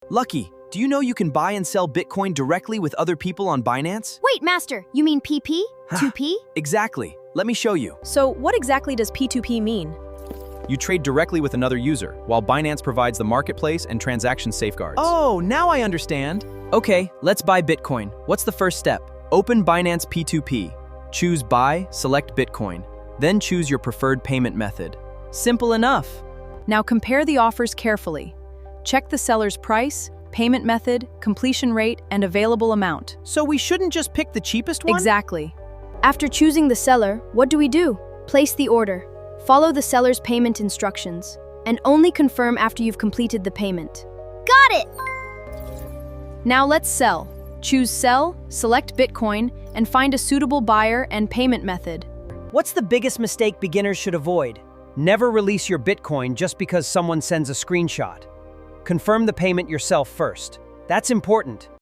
Lucky, do you know you can buy and sell Bitcoin directly with other people on Binance? Wait, Master, you mean PP? 2P? Exactly. Let me show you. So what exactly does P2P mean? You trade directly with another user, while Binance provides the marketplace and transaction safeguards. Oh, now I understand. Okay, let's buy Bitcoin. What's the first step? Open Binance P2P. Choose Buy, select Bitcoin. Then choose your preferred payment method. Simple enough. Now compare the offers carefully. Check the seller's price, payment method, completion rate, and available amount. So we shouldn't just pick the cheapest one? Exactly. After choosing the seller, what do? Place the order. Follow the seller's payment instructions, and only confirm after you've completed the payment. Got it! Now let's sell. Choose Sell, select Bitcoin, and find a suitable buyer and payment method. What's the biggest mistake beginners should avoid? Never release your Bitcoin just because someone sends a screenshot. Confirm the payment yourself first. That's important.